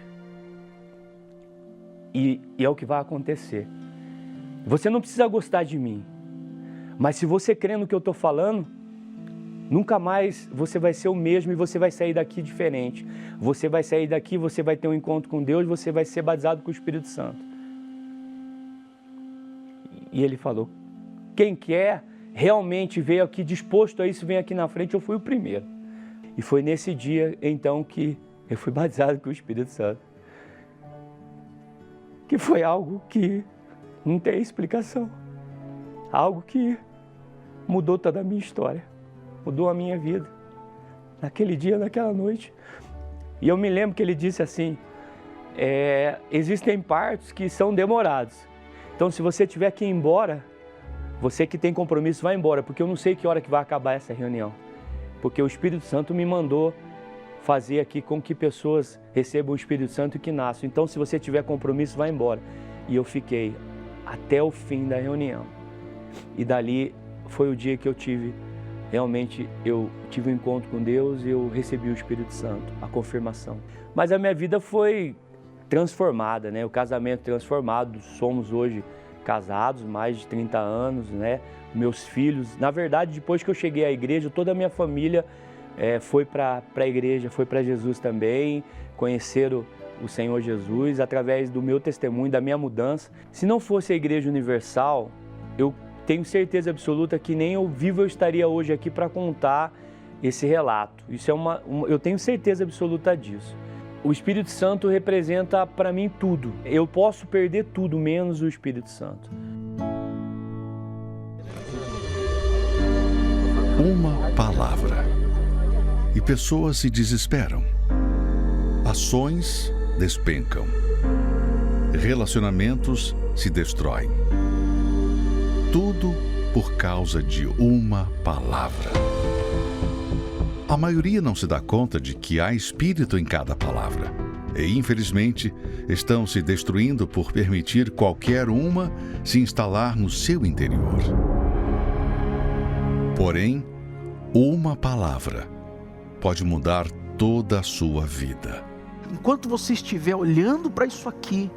E é o que vai acontecer. Você não precisa gostar de mim, mas se você crê no que eu estou falando, nunca mais você vai ser o mesmo e você vai sair daqui diferente. Você vai sair daqui, você vai ter um encontro com Deus, você vai ser batizado com o Espírito Santo. E ele falou, quem quer realmente veio aqui disposto a isso, vem aqui na frente, eu fui o primeiro. E foi nesse dia, então, que eu fui batizado com o Espírito Santo. Que foi algo que não tem explicação. Algo que mudou toda a minha história. Mudou a minha vida. Naquele dia, naquela noite. E eu me lembro que ele disse assim, existem partos que são demorados. Então, se você tiver que ir embora, você que tem compromisso, vai embora, porque eu não sei que hora que vai acabar essa reunião. Porque o Espírito Santo me mandou fazer aqui com que pessoas recebam o Espírito Santo e que nasçam. Então, se você tiver compromisso, vai embora. E eu fiquei até o fim da reunião. E dali foi o dia que eu tive um encontro com Deus e eu recebi o Espírito Santo, a confirmação. Mas a minha vida foi transformada, né? O casamento transformado, somos hoje casados, mais de 30 anos, né? Meus filhos, na verdade, depois que eu cheguei à igreja, toda a minha família foi para a igreja, foi para Jesus também, conheceram o Senhor Jesus através do meu testemunho, da minha mudança. Se não fosse a Igreja Universal, eu tenho certeza absoluta que nem eu vivo eu estaria hoje aqui para contar esse relato. Isso eu tenho certeza absoluta disso. O Espírito Santo representa para mim tudo. Eu posso perder tudo menos o Espírito Santo. Uma palavra. E pessoas se desesperam. Ações despencam. Relacionamentos se destroem. Tudo por causa de uma palavra. A maioria não se dá conta de que há espírito em cada palavra. E, infelizmente, estão se destruindo por permitir qualquer uma se instalar no seu interior. Porém, uma palavra pode mudar toda a sua vida. Enquanto você estiver olhando para isso aqui,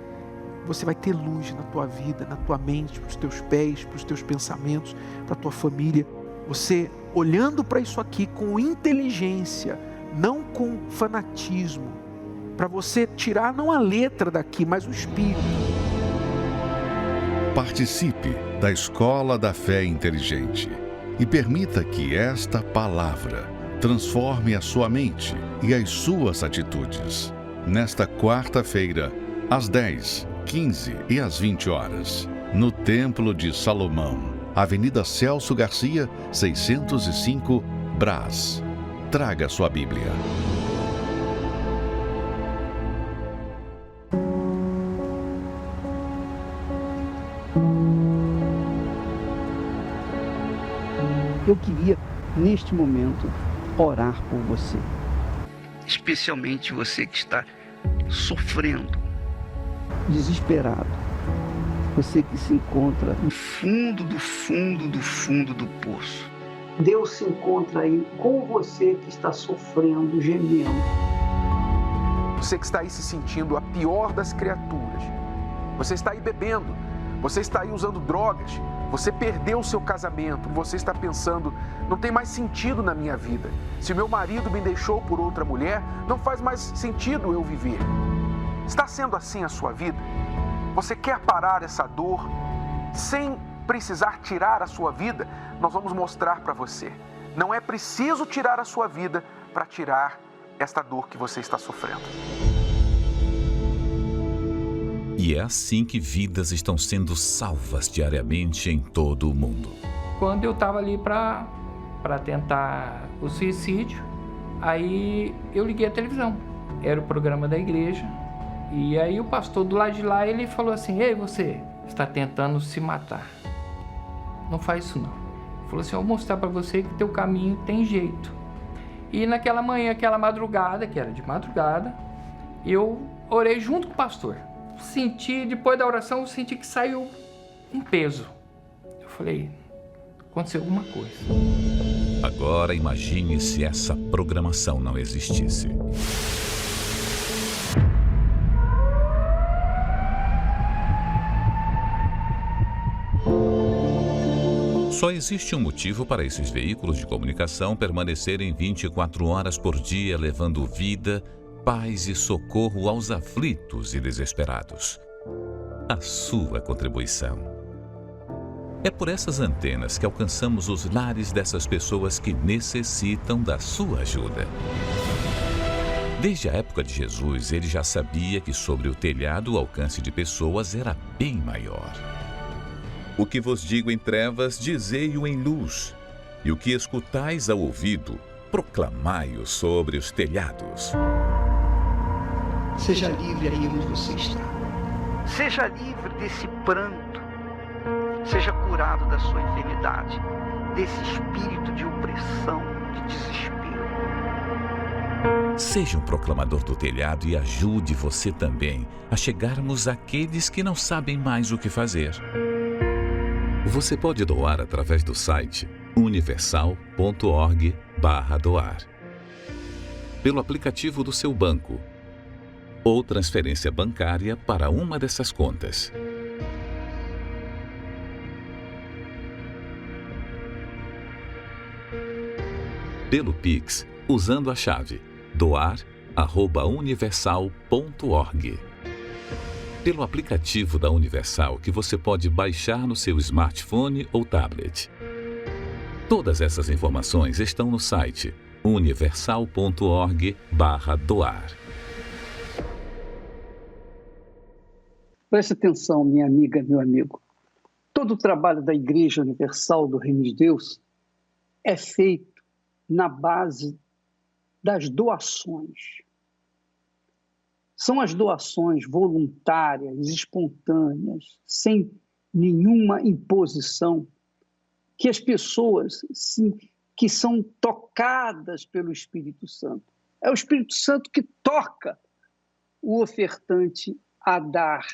você vai ter luz na tua vida, na tua mente, para os teus pés, para os teus pensamentos, para a tua família. Você olhando para isso aqui com inteligência, não com fanatismo, para você tirar não a letra daqui, mas o espírito. Participe da Escola da Fé Inteligente e permita que esta palavra transforme a sua mente e as suas atitudes. Nesta quarta-feira, às 10, 15 e às 20 horas, no Templo de Salomão, Avenida Celso Garcia, 605, Brás. Traga sua Bíblia. Eu queria, neste momento, orar por você. Especialmente você que está sofrendo, desesperado. Você que se encontra no fundo do fundo do fundo do poço. Deus se encontra aí com você que está sofrendo, gemendo. Você que está aí se sentindo a pior das criaturas. Você está aí bebendo. Você está aí usando drogas. Você perdeu o seu casamento. Você está pensando, não tem mais sentido na minha vida. Se o meu marido me deixou por outra mulher, não faz mais sentido eu viver. Está sendo assim a sua vida? Você quer parar essa dor sem precisar tirar a sua vida? Nós vamos mostrar para você. Não é preciso tirar a sua vida para tirar esta dor que você está sofrendo. E é assim que vidas estão sendo salvas diariamente em todo o mundo. Quando eu estava ali para tentar o suicídio, aí eu liguei a televisão. Era o programa da igreja. E aí o pastor do lado de lá, ele falou assim: ei, você está tentando se matar. Não faz isso não. Ele falou assim: eu vou mostrar para você que teu caminho tem jeito. E naquela manhã, aquela madrugada, que era de madrugada, eu orei junto com o pastor. Senti, depois da oração, eu senti que saiu um peso. Eu falei: aconteceu alguma coisa. Agora imagine se essa programação não existisse. Só existe um motivo para esses veículos de comunicação permanecerem 24 horas por dia, levando vida, paz e socorro aos aflitos e desesperados: a sua contribuição. É por essas antenas que alcançamos os lares dessas pessoas que necessitam da sua ajuda. Desde a época de Jesus, ele já sabia que sobre o telhado o alcance de pessoas era bem maior. O que vos digo em trevas, dizei-o em luz, e o que escutais ao ouvido, proclamai-o sobre os telhados. Seja livre aí onde você está. Seja livre desse pranto. Seja curado da sua enfermidade, desse espírito de opressão, de desespero. Seja um proclamador do telhado e ajude você também a chegarmos àqueles que não sabem mais o que fazer. Você pode doar através do site universal.org/doar, pelo aplicativo do seu banco ou transferência bancária para uma dessas contas. Pelo Pix, usando a chave doar@universal.org. Pelo aplicativo da Universal, que você pode baixar no seu smartphone ou tablet. Todas essas informações estão no site universal.org/doar. Preste atenção, minha amiga, meu amigo. Todo o trabalho da Igreja Universal do Reino de Deus é feito na base das doações. São as doações voluntárias, espontâneas, sem nenhuma imposição, que as pessoas que são tocadas pelo Espírito Santo. É o Espírito Santo que toca o ofertante a dar.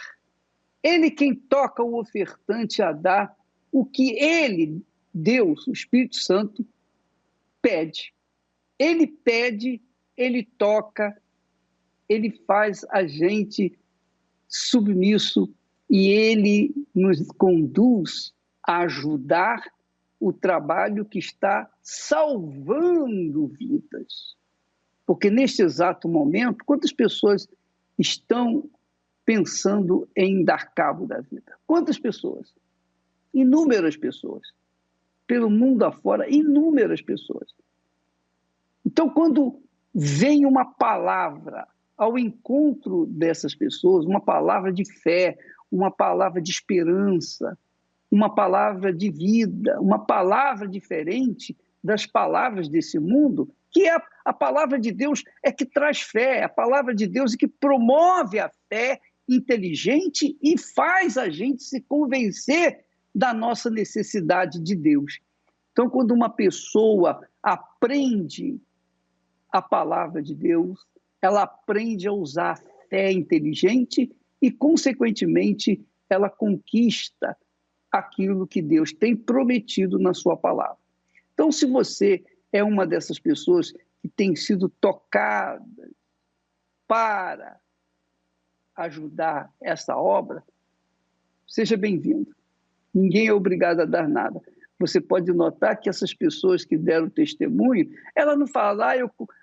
Ele quem toca o ofertante a dar o que ele, Deus, o Espírito Santo, pede. Ele pede, ele toca, ele faz a gente submisso e ele nos conduz a ajudar o trabalho que está salvando vidas. Porque neste exato momento, quantas pessoas estão pensando em dar cabo da vida? Quantas pessoas? Inúmeras pessoas. Pelo mundo afora, inúmeras pessoas. Então, quando vem uma palavra ao encontro dessas pessoas, uma palavra de fé, uma palavra de esperança, uma palavra de vida, uma palavra diferente das palavras desse mundo, que é a palavra de Deus é que traz fé, a palavra de Deus é que promove a fé inteligente e faz a gente se convencer da nossa necessidade de Deus. Então, quando uma pessoa aprende a palavra de Deus, ela aprende a usar a fé inteligente e, consequentemente, ela conquista aquilo que Deus tem prometido na sua palavra. Então, se você é uma dessas pessoas que tem sido tocada para ajudar essa obra, seja bem-vindo. Ninguém é obrigado a dar nada. Você pode notar que essas pessoas que deram testemunho, ela não fala,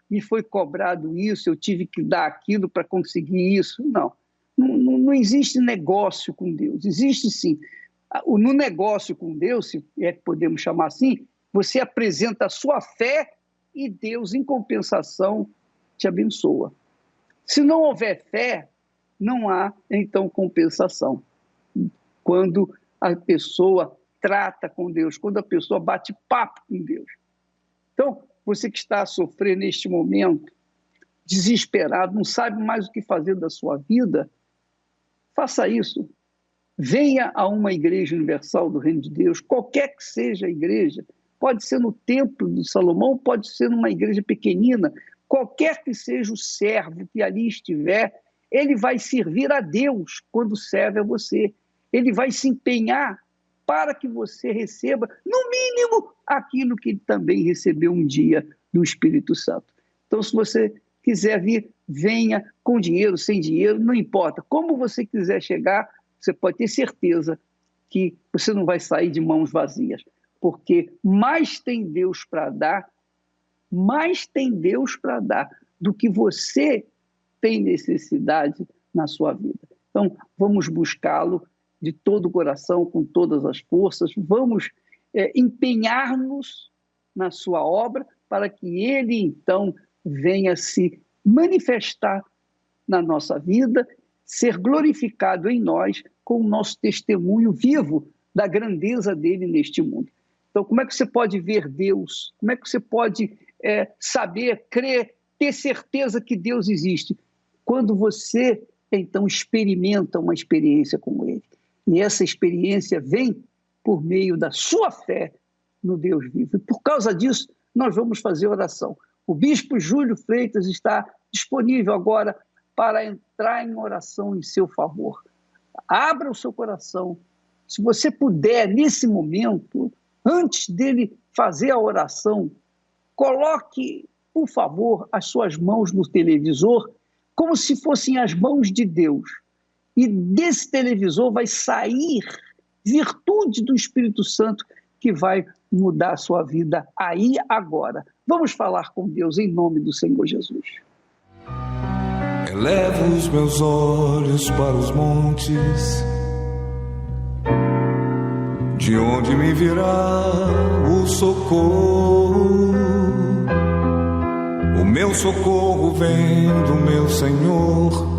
me foi cobrado isso, eu tive que dar aquilo para conseguir isso. Não existe negócio com Deus. Existe sim. No negócio com Deus, se é que podemos chamar assim, você apresenta a sua fé e Deus, em compensação, te abençoa. Se não houver fé, não há, então, compensação. Quando a pessoa trata com Deus, quando a pessoa bate papo com Deus. Então, você que está a sofrer neste momento, desesperado, não sabe mais o que fazer da sua vida, faça isso. Venha a uma igreja universal do Reino de Deus, qualquer que seja a igreja, pode ser no Templo de Salomão, pode ser numa igreja pequenina, qualquer que seja o servo que ali estiver, ele vai servir a Deus quando serve a você. Ele vai se empenhar para que você receba, no mínimo, aquilo que ele também recebeu um dia do Espírito Santo. Então, se você quiser vir, venha com dinheiro, sem dinheiro, não importa. Como você quiser chegar, você pode ter certeza que você não vai sair de mãos vazias, porque mais tem Deus para dar, do que você tem necessidade na sua vida. Então, vamos buscá-lo de todo o coração, com todas as forças, vamos empenhar-nos na sua obra para que ele, então, venha se manifestar na nossa vida, ser glorificado em nós com o nosso testemunho vivo da grandeza dele neste mundo. Então, como é que você pode ver Deus? Como é que você pode saber, crer, ter certeza que Deus existe? Quando você, então, experimenta uma experiência como ele. E essa experiência vem por meio da sua fé no Deus vivo. E por causa disso, nós vamos fazer oração. O bispo Júlio Freitas está disponível agora para entrar em oração em seu favor. Abra o seu coração. Se você puder, nesse momento, antes dele fazer a oração, coloque, por favor, as suas mãos no televisor como se fossem as mãos de Deus. E desse televisor vai sair virtude do Espírito Santo que vai mudar a sua vida aí, agora. Vamos falar com Deus em nome do Senhor Jesus. Elevo os meus olhos para os montes, de onde me virá o socorro. O meu socorro vem do meu Senhor,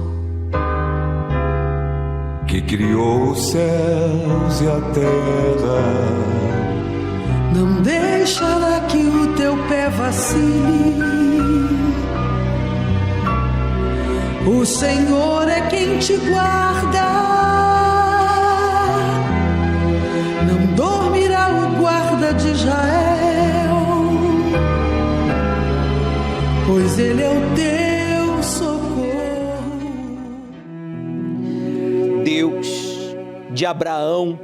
que criou os céus e a terra. Não deixará que o teu pé vacile. O Senhor é quem te guarda. Não dormirá o guarda de Israel, pois ele é o teu socorro. Deus de Abraão,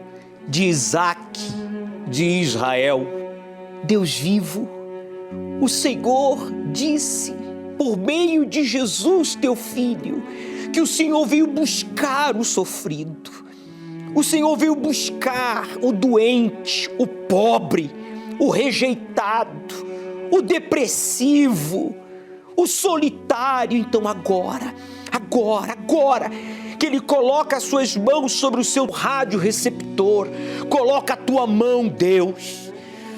de Isaque, de Israel, Deus vivo, o Senhor disse por meio de Jesus, teu Filho, que o Senhor veio buscar o sofrido, o Senhor veio buscar o doente, o pobre, o rejeitado, o depressivo, o solitário. Então agora, que Ele coloca as suas mãos sobre o seu rádio receptor, coloca a tua mão, Deus,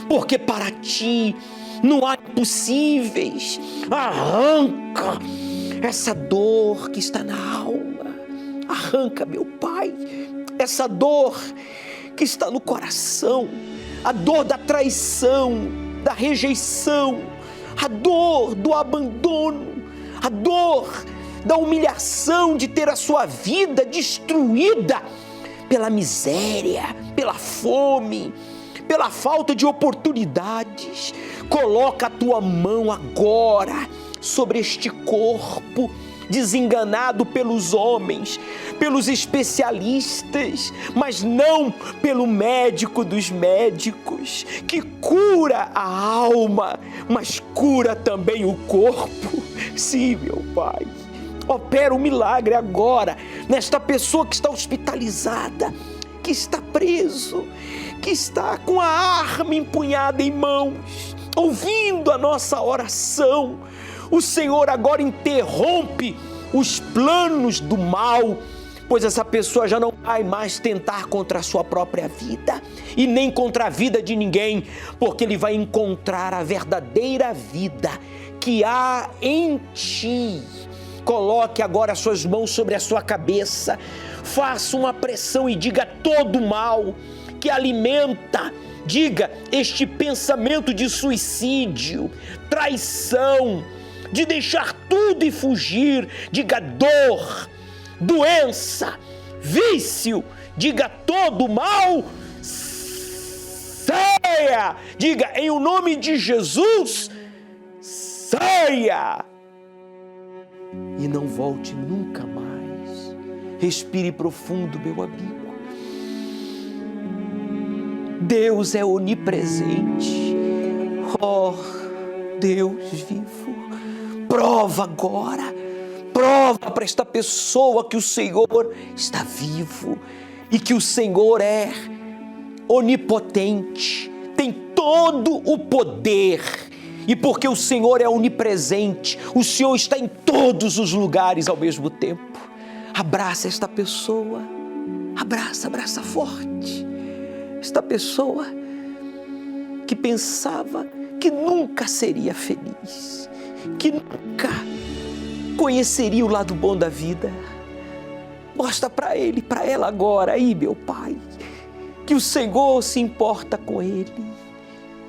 porque para ti não há impossíveis. Arranca essa dor que está na alma, arranca, meu Pai, essa dor que está no coração, a dor da traição, da rejeição, a dor do abandono, a dor da humilhação de ter a sua vida destruída pela miséria, pela fome, pela falta de oportunidades. Coloca a tua mão agora sobre este corpo desenganado pelos homens, pelos especialistas, mas não pelo médico dos médicos, que cura a alma, mas cura também o corpo. Sim, meu Pai, opera um milagre agora nesta pessoa que está hospitalizada, que está preso, que está com a arma empunhada em mãos, ouvindo a nossa oração. O Senhor agora interrompe os planos do mal, pois essa pessoa já não vai mais tentar contra a sua própria vida e nem contra a vida de ninguém, porque ele vai encontrar a verdadeira vida que há em ti. coloque agora as suas mãos sobre a sua cabeça, faça uma pressão e diga todo mal que alimenta, diga este pensamento de suicídio, traição, de deixar tudo e fugir, diga dor, doença, vício, diga todo mal, saia, diga em o nome de Jesus, saia e não volte nunca mais. Respire profundo, meu amigo. Deus é onipresente. Oh, Deus vivo, prova agora, prova para esta pessoa que o Senhor está vivo e que o Senhor é onipotente, tem todo o poder. E porque o Senhor é onipresente, o Senhor está em todos os lugares ao mesmo tempo. Abraça esta pessoa, abraça forte. Esta pessoa que pensava que nunca seria feliz, que nunca conheceria o lado bom da vida. Mostra para ele, para ela agora, aí meu Pai, que o Senhor se importa com ele.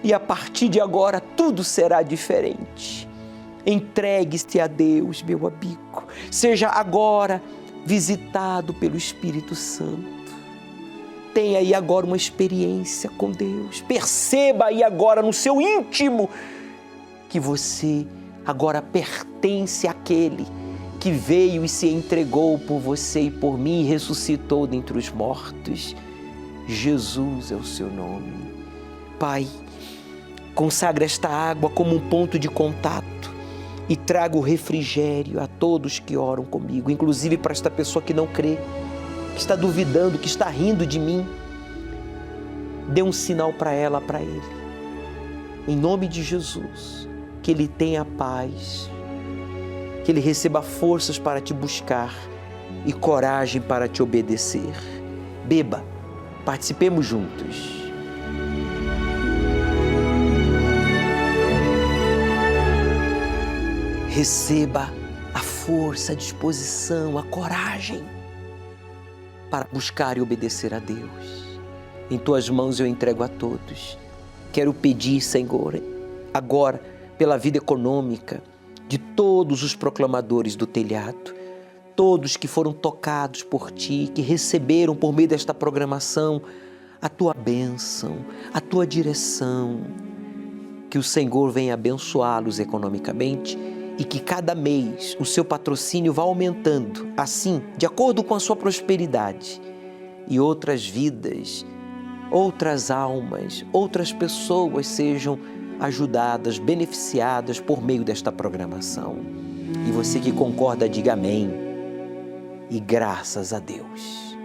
E a partir de agora tudo será diferente. Entregue-se a Deus, meu amigo. Seja agora visitado pelo Espírito Santo. Tenha aí agora uma experiência com Deus. Perceba aí agora no seu íntimo que você agora pertence àquele que veio e se entregou por você e por mim e ressuscitou dentre os mortos. Jesus é o seu nome. Pai, consagra esta água como um ponto de contato e traga o refrigério a todos que oram comigo, inclusive para esta pessoa que não crê, que está duvidando, que está rindo de mim. Dê um sinal para ela, para ele. Em nome de Jesus, que ele tenha paz, que ele receba forças para te buscar e coragem para te obedecer. Beba, participemos juntos. Receba a força, a disposição, a coragem para buscar e obedecer a Deus. Em tuas mãos eu entrego a todos. Quero pedir, Senhor, agora pela vida econômica de todos os proclamadores do telhado, todos que foram tocados por Ti, que receberam por meio desta programação a Tua bênção, a Tua direção. Que o Senhor venha abençoá-los economicamente e que cada mês o seu patrocínio vá aumentando, assim, de acordo com a sua prosperidade. E outras vidas, outras almas, outras pessoas sejam ajudadas, beneficiadas por meio desta programação. E você que concorda, diga amém. E graças a Deus.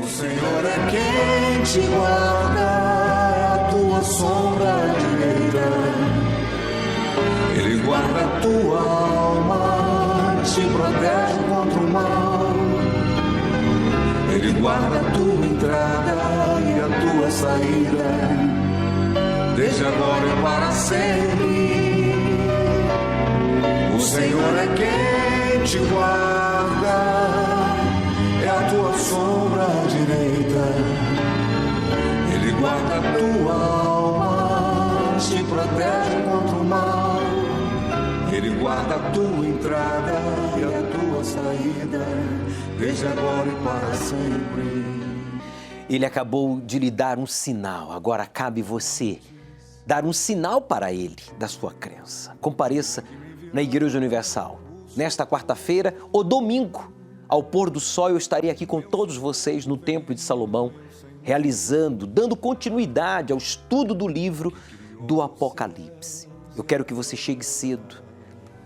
O Senhor é quem te guarda, é a tua sombra direita. Ele guarda a tua alma, te protege contra o mal. Ele guarda a tua entrada e a tua saída, desde agora e para sempre. O Senhor é quem te guarda, é a tua sombra direita. Ele guarda a tua alma, te protege contra o mal. Ele guarda a tua entrada e a tua saída, desde agora e para sempre. Ele acabou de lhe dar um sinal, agora cabe você dar um sinal para ele da sua crença. Compareça na Igreja Universal. Nesta quarta-feira ou domingo, ao pôr do sol, eu estarei aqui com todos vocês no Templo de Salomão, realizando, dando continuidade ao estudo do livro do Apocalipse. Eu quero que você chegue cedo,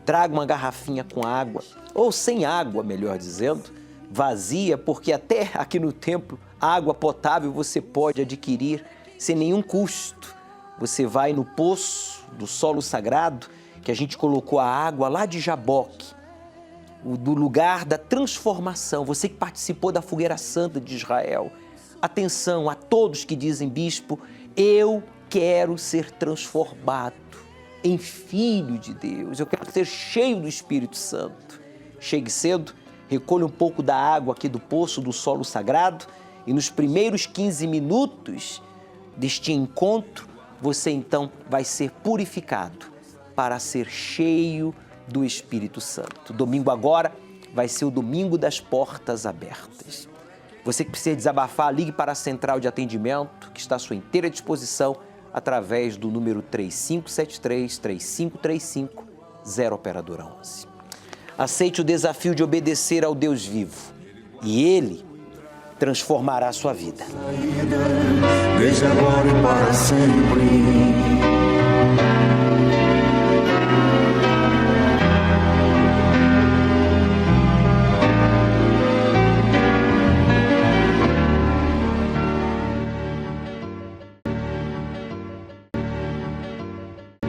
traga uma garrafinha com água, ou sem água, melhor dizendo, vazia, porque até aqui no templo, água potável você pode adquirir sem nenhum custo. Você vai no poço do solo sagrado, que a gente colocou a água lá de Jaboque, do lugar da transformação. Você que participou da Fogueira Santa de Israel. Atenção a todos que dizem, bispo, eu quero ser transformado em filho de Deus. Eu quero ser cheio do Espírito Santo. chegue cedo, recolha um pouco da água aqui do poço do solo sagrado e nos primeiros 15 minutos deste encontro, você então vai ser purificado para ser cheio do Espírito Santo. Domingo agora vai ser o domingo das portas abertas. Você que precisa desabafar, ligue para a central de atendimento, que está à sua inteira disposição, através do número 3573-3535, 0 operadora 11. Aceite o desafio de obedecer ao Deus vivo e Ele transformará a sua vida. Desde agora e para sempre.